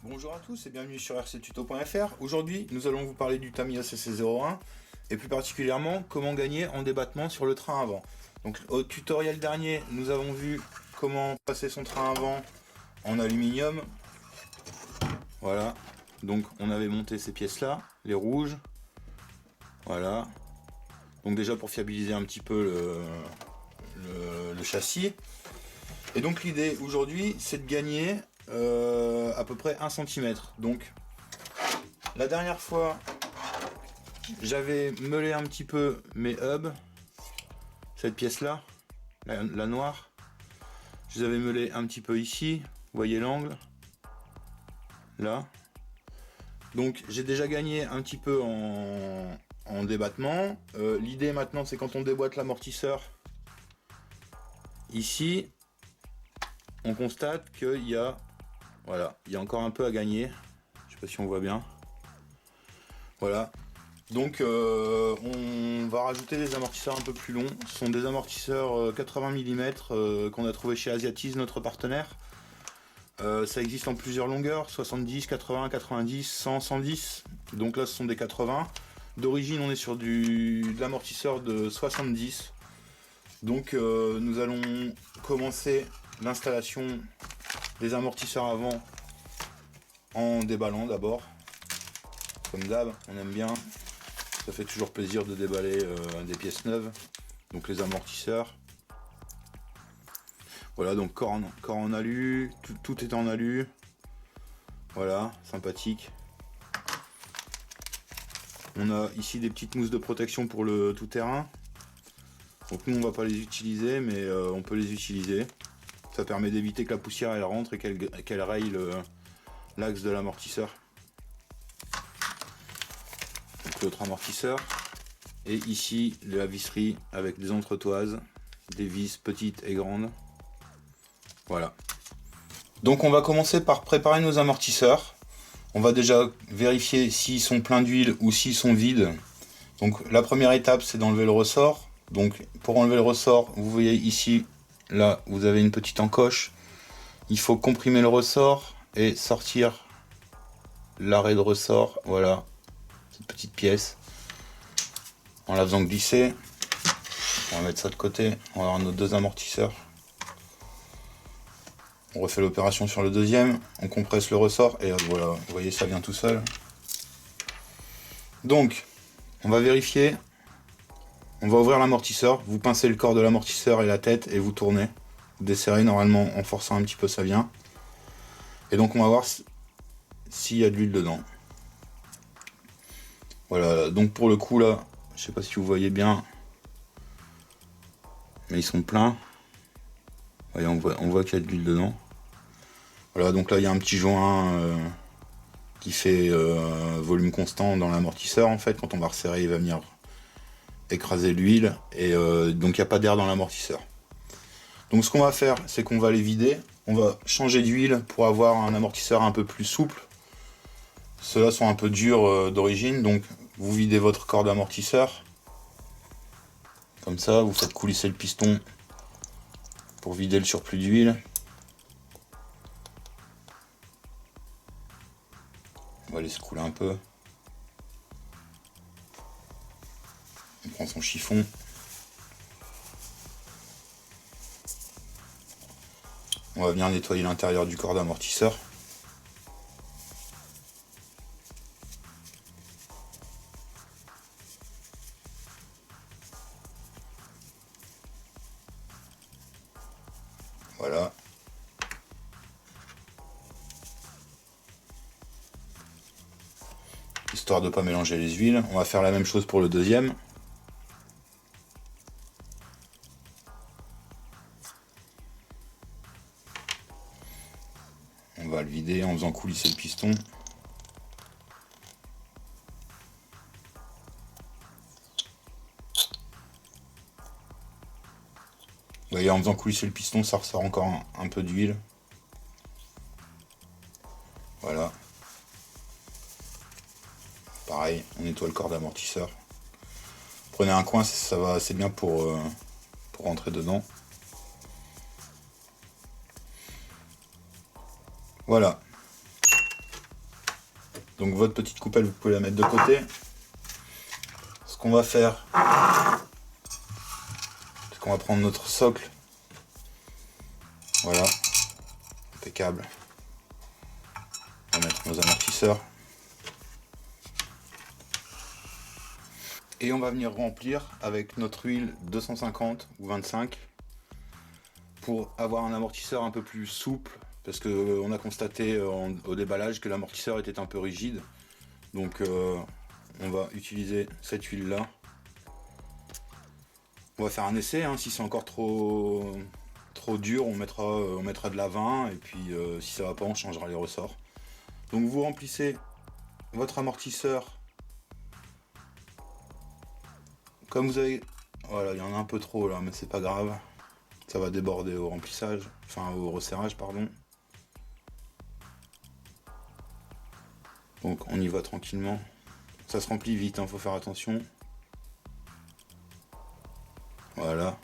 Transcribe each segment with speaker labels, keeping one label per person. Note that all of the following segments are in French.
Speaker 1: Bonjour à tous et bienvenue sur rctuto.fr. Aujourd'hui, nous allons vous parler du Tamiya CC01 et plus particulièrement comment gagner en débattement sur le train avant. Donc au tutoriel dernier, nous avons vu comment passer son train avant en aluminium. Voilà. Donc on avait monté ces pièces-là, les rouges. Voilà. Donc déjà pour fiabiliser un petit peu le châssis. Et donc l'idée aujourd'hui, c'est de gagner à peu près 1 cm. Donc la dernière fois, j'avais meulé un petit peu mes hubs, cette pièce-là, la noire. Je les avais meulés un petit peu ici, vous voyez l'angle, là. Donc j'ai déjà gagné un petit peu en débattement. L'idée maintenant, c'est quand on déboîte l'amortisseur, ici, on constate qu'il y a, voilà, il y a encore un peu à gagner. Je sais pas si on voit bien. Voilà. Donc on va rajouter des amortisseurs un peu plus longs. Ce sont des amortisseurs 80 mm qu'on a trouvé chez Asiatiz, notre partenaire. Ça existe en plusieurs longueurs, 70, 80, 90, 100, 110. Donc là ce sont des 80. D'origine on est sur de l'amortisseur de 70. Donc nous allons commencer l'installation des amortisseurs avant en déballant d'abord. Comme d'hab, on aime bien. Ça fait toujours plaisir de déballer des pièces neuves. Donc les amortisseurs. Voilà, donc corps en alu, tout est en alu. Voilà, sympathique. On a ici des petites mousses de protection pour le tout-terrain. Donc nous on va pas les utiliser, mais on peut les utiliser. Ça permet d'éviter que la poussière elle rentre et qu'elle raye l'axe de l'amortisseur. Donc l'autre amortisseur. Et ici la visserie avec des entretoises, des vis petites et grandes. Voilà. Donc on va commencer par préparer nos amortisseurs. On va déjà vérifier s'ils sont pleins d'huile ou s'ils sont vides. Donc la première étape c'est d'enlever le ressort. Donc pour enlever le ressort, vous voyez ici, là vous avez une petite encoche. Il faut comprimer le ressort et sortir l'arrêt de ressort. Voilà, cette petite pièce. En la faisant glisser. On va mettre ça de côté. On va avoir nos deux amortisseurs. On refait l'opération sur le deuxième, on compresse le ressort et voilà, vous voyez ça vient tout seul. Donc, on va vérifier, on va ouvrir l'amortisseur, vous pincez le corps de l'amortisseur et la tête et vous tournez. Vous desserrez normalement en forçant un petit peu ça vient. Et donc on va voir s'il y a de l'huile dedans. Voilà, donc pour le coup là, je sais pas si vous voyez bien, mais ils sont pleins. Voyez, on voit qu'il y a de l'huile dedans. Voilà, donc là il y a un petit joint qui fait volume constant dans l'amortisseur en fait. Quand on va resserrer, il va venir écraser l'huile et donc il n'y a pas d'air dans l'amortisseur. Donc ce qu'on va faire, c'est qu'on va les vider. On va changer d'huile pour avoir un amortisseur un peu plus souple. Ceux-là sont un peu durs d'origine, donc vous videz votre corps d'amortisseur. Comme ça, vous faites coulisser le piston pour vider le surplus d'huile. On va laisser couler un peu. On prend son chiffon. On va venir nettoyer l'intérieur du corps d'amortisseur. Voilà. Histoire de ne pas mélanger les huiles. On va faire la même chose pour le deuxième. On va le vider en faisant coulisser le piston. Vous voyez, en faisant coulisser le piston, ça ressort encore un peu d'huile. Voilà. Pareil, on nettoie le corps d'amortisseur. Prenez un coin, ça va assez bien pour rentrer dedans. Voilà. Donc votre petite coupelle, vous pouvez la mettre de côté. Ce qu'on va faire, c'est qu'on va prendre notre socle. Voilà, impeccable. On va mettre nos amortisseurs. Et on va venir remplir avec notre huile 250 ou 25 pour avoir un amortisseur un peu plus souple, parce qu'on a constaté au déballage que l'amortisseur était un peu rigide. Donc on va utiliser cette huile là. On va faire un essai, hein. Si c'est encore trop dur, on mettra de la 20, et puis si ça va pas, on changera les ressorts. Donc vous remplissez votre amortisseur comme vous avez. Voilà, il y en a un peu trop là, mais c'est pas grave. Ça va déborder au remplissage, enfin au resserrage, pardon. Donc on y va tranquillement. Ça se remplit vite, hein, faut faire attention. Voilà.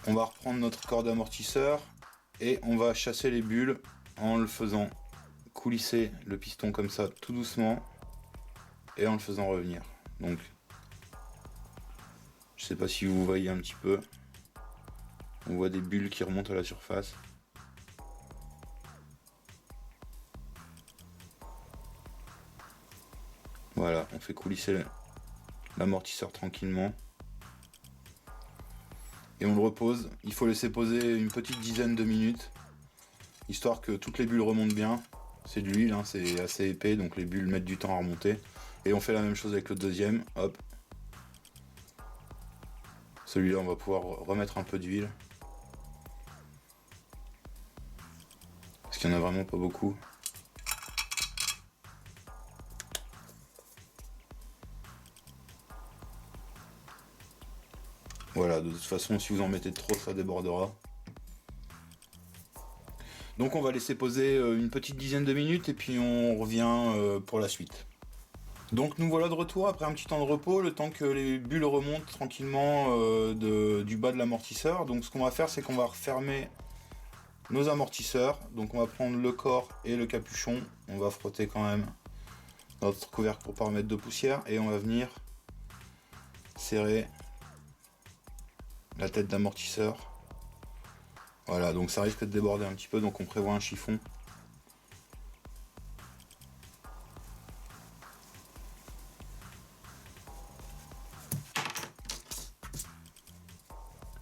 Speaker 1: On va reprendre notre corps d'amortisseur et on va chasser les bulles en le faisant coulisser le piston comme ça tout doucement et en le faisant revenir. Donc je sais pas si vous voyez un petit peu, on voit des bulles qui remontent à la surface. Voilà, on fait coulisser l'amortisseur tranquillement et on le repose. Il faut laisser poser une petite dizaine de minutes histoire que toutes les bulles remontent bien. C'est de l'huile, hein, c'est assez épais, donc les bulles mettent du temps à remonter. Et on fait la même chose avec le deuxième, hop. Celui-là, on va pouvoir remettre un peu d'huile. Parce qu'il n'y en a vraiment pas beaucoup. Voilà, de toute façon, si vous en mettez trop, ça débordera. Donc on va laisser poser une petite dizaine de minutes et puis on revient pour la suite. Donc nous voilà de retour après un petit temps de repos, le temps que les bulles remontent tranquillement du bas de l'amortisseur. Donc ce qu'on va faire, c'est qu'on va refermer nos amortisseurs. Donc on va prendre le corps et le capuchon. On va frotter quand même notre couvercle pour ne pas remettre de poussière. Et on va venir serrer la tête d'amortisseur. Voilà, donc ça risque de déborder un petit peu, donc on prévoit un chiffon.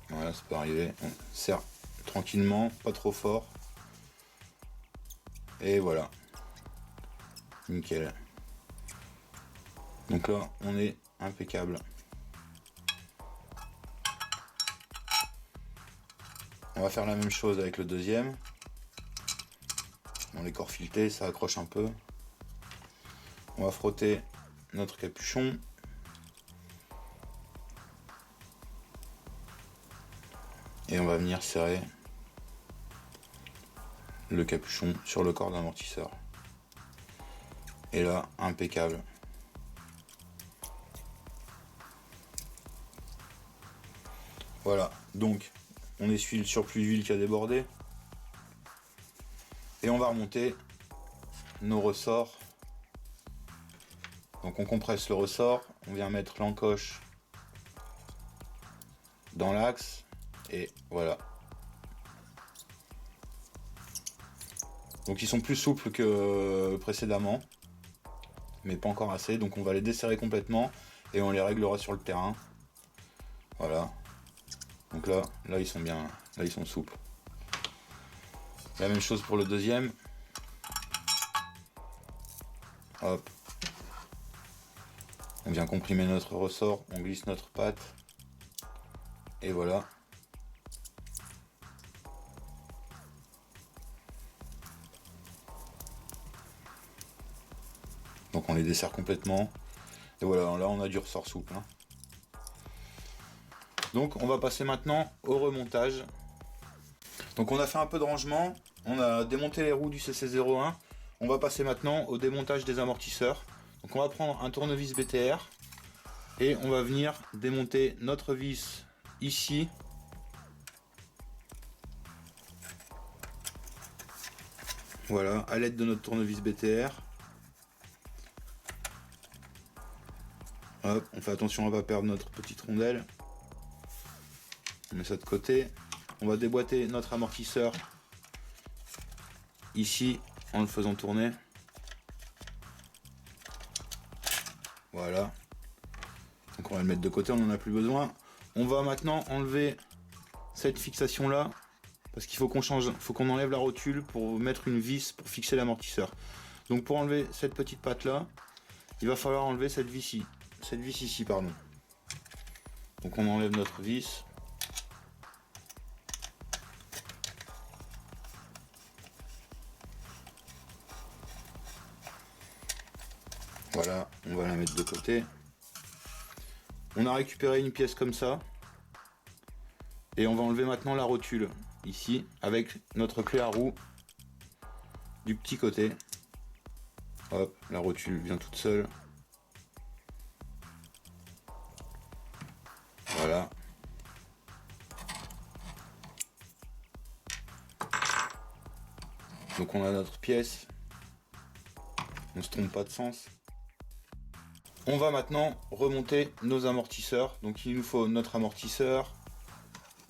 Speaker 1: Voilà, ça peut arriver. On serre tranquillement, pas trop fort. Et voilà. Nickel. Donc là, on est impeccable. On va faire la même chose avec le deuxième. Bon, les corps filetés, ça accroche un peu. On va frotter notre capuchon. Et on va venir serrer le capuchon sur le corps d'amortisseur. Et là, impeccable. Voilà, donc on essuie le surplus d'huile qui a débordé. Et on va remonter nos ressorts. Donc on compresse le ressort, on vient mettre l'encoche dans l'axe. Et voilà. Donc ils sont plus souples que précédemment, mais pas encore assez. Donc on va les desserrer complètement et on les réglera sur le terrain. Voilà. Donc là ils sont bien, là ils sont souples. La même chose pour le deuxième. Hop. On vient comprimer notre ressort, on glisse notre patte. Et voilà. Donc on les dessert complètement. Et voilà, là on a du ressort souple, hein. Donc on va passer maintenant au remontage. Donc on a fait un peu de rangement, on a démonté les roues du CC01. On va passer maintenant au démontage des amortisseurs. Donc on va prendre un tournevis BTR et on va venir démonter notre vis ici. Voilà, à l'aide de notre tournevis BTR. Hop, on fait attention à ne pas perdre notre petite rondelle. On met ça de côté. On va déboîter notre amortisseur ici en le faisant tourner. Voilà. Donc on va le mettre de côté, on n'en a plus besoin. On va maintenant enlever cette fixation là parce qu'il faut qu'on enlève la rotule pour mettre une vis pour fixer l'amortisseur. Donc pour enlever cette petite patte là, il va falloir enlever cette vis ici, pardon. Donc on enlève notre vis. Voilà, on va la mettre de côté. On a récupéré une pièce comme ça. Et on va enlever maintenant la rotule ici avec notre clé à roue du petit côté. Hop, la rotule vient toute seule. Voilà. Donc on a notre pièce. On se trompe pas de sens. On va maintenant remonter nos amortisseurs. Donc il nous faut notre amortisseur,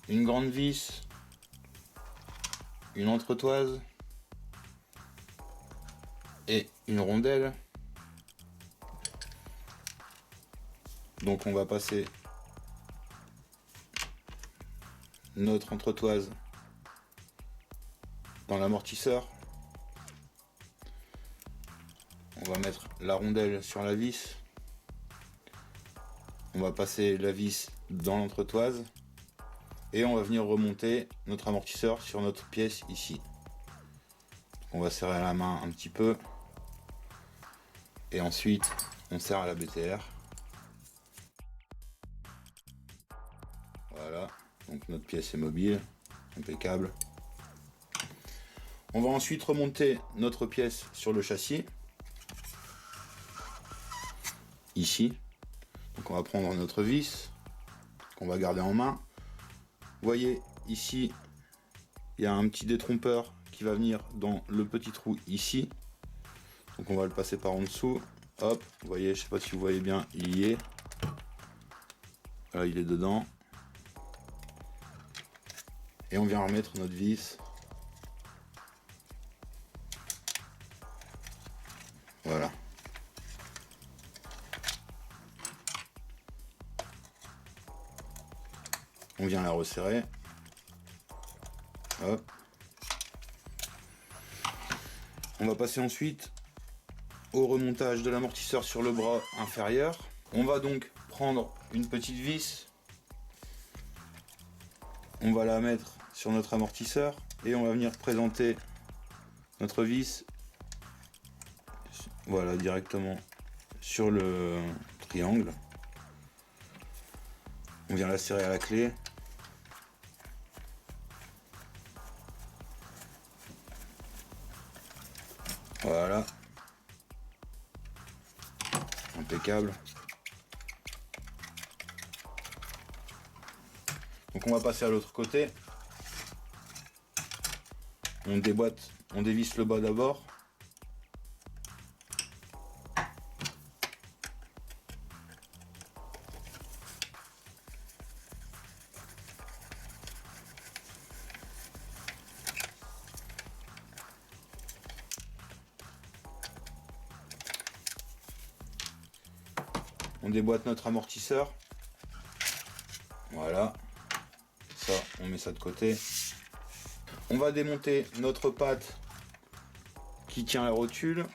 Speaker 1: une grande vis, une entretoise et une rondelle. Donc on va passer notre entretoise dans l'amortisseur. On va mettre la rondelle sur la vis. On va passer la vis dans l'entretoise. Et on va venir remonter notre amortisseur sur notre pièce ici. On va serrer à la main un petit peu. Et ensuite, on serre à la BTR. Voilà. Donc notre pièce est mobile. Impeccable. On va ensuite remonter notre pièce sur le châssis. Ici. Donc on va prendre notre vis qu'on va garder en main. Vous voyez ici, il y a un petit détrompeur qui va venir dans le petit trou ici. Donc on va le passer par en dessous. Hop, vous voyez, je sais pas si vous voyez bien, il y est. Là, il est dedans. Et on vient remettre notre vis. Voilà. On vient la resserrer. Hop. On va passer ensuite au remontage de l'amortisseur sur le bras inférieur. On va donc prendre une petite vis. On va la mettre sur notre amortisseur et on va venir présenter notre vis, voilà, directement sur le triangle. On vient la serrer à la clé. Voilà. Impeccable. Donc on va passer à l'autre côté. On déboîte, on dévisse le bas d'abord. On déboîte notre amortisseur. Voilà. Ça, on met ça de côté. On va démonter notre patte qui tient la rotule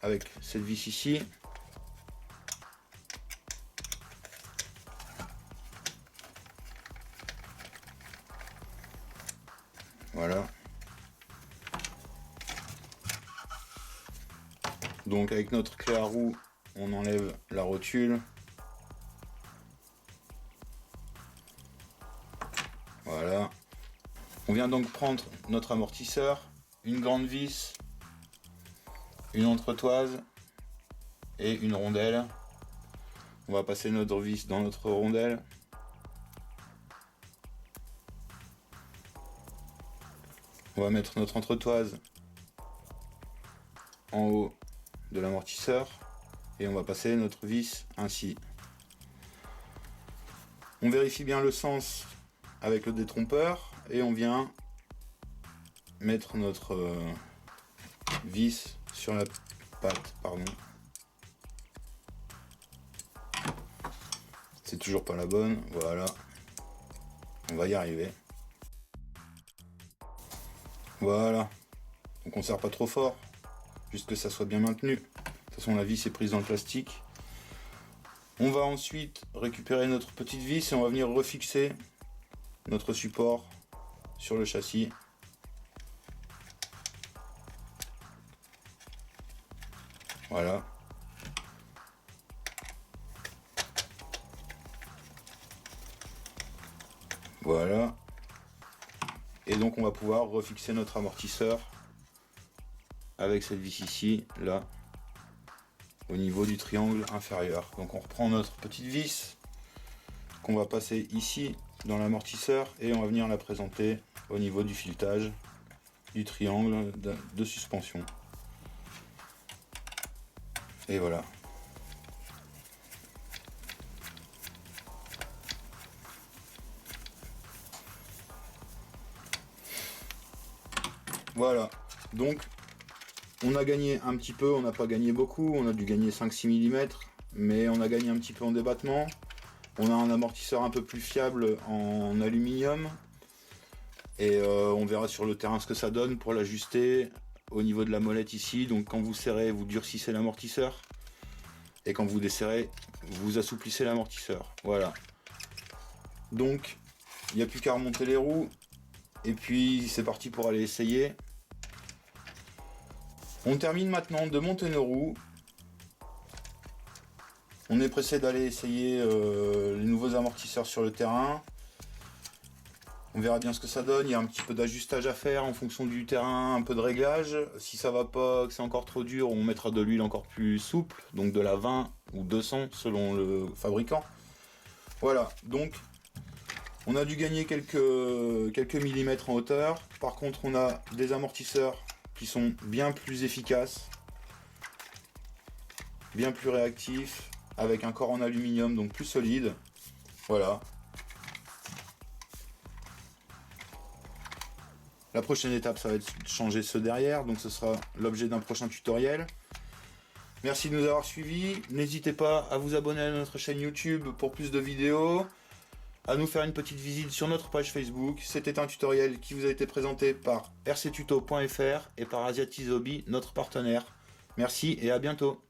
Speaker 1: avec cette vis ici. Voilà. Donc avec notre clé à roue, on enlève la rotule. Voilà. On vient donc prendre notre amortisseur, une grande vis, une entretoise et une rondelle. On va passer notre vis dans notre rondelle. On va mettre notre entretoise en haut de l'amortisseur et on va passer notre vis ainsi. On vérifie bien le sens avec le détrompeur et on vient mettre notre vis sur la patte, pardon. C'est toujours pas la bonne, voilà. On va y arriver. Voilà. Donc on serre pas trop fort, juste que ça soit bien maintenu. De toute façon la vis est prise dans le plastique. On va ensuite récupérer notre petite vis et on va venir refixer notre support sur le châssis. Voilà. Voilà. Et donc on va pouvoir refixer notre amortisseur avec cette vis ici, là, au niveau du triangle inférieur. Donc on reprend notre petite vis qu'on va passer ici dans l'amortisseur et on va venir la présenter au niveau du filetage du triangle de suspension. Et voilà. Voilà, donc on a gagné un petit peu, on n'a pas gagné beaucoup, on a dû gagner 5-6 mm, mais on a gagné un petit peu en débattement. On a un amortisseur un peu plus fiable en aluminium, et on verra sur le terrain ce que ça donne pour l'ajuster au niveau de la molette ici. Donc quand vous serrez, vous durcissez l'amortisseur, et quand vous desserrez, vous assouplissez l'amortisseur. Voilà. Donc il n'y a plus qu'à remonter les roues. Et puis c'est parti pour aller essayer. On termine maintenant de monter nos roues. On est pressé d'aller essayer les nouveaux amortisseurs sur le terrain. On verra bien ce que ça donne. Il y a un petit peu d'ajustage à faire en fonction du terrain, un peu de réglage. Si ça va pas, que c'est encore trop dur, on mettra de l'huile encore plus souple, donc de la 20 ou 200 selon le fabricant. Voilà, donc on a dû gagner quelques millimètres en hauteur. Par contre, on a des amortisseurs qui sont bien plus efficaces, bien plus réactifs, avec un corps en aluminium, donc plus solide. Voilà. La prochaine étape, ça va être de changer ceux derrière, donc ce sera l'objet d'un prochain tutoriel. Merci de nous avoir suivis. N'hésitez pas à vous abonner à notre chaîne YouTube pour plus de vidéos, à nous faire une petite visite sur notre page Facebook. C'était un tutoriel qui vous a été présenté par rctuto.fr et par Asiatiz Hobby, notre partenaire. Merci et à bientôt.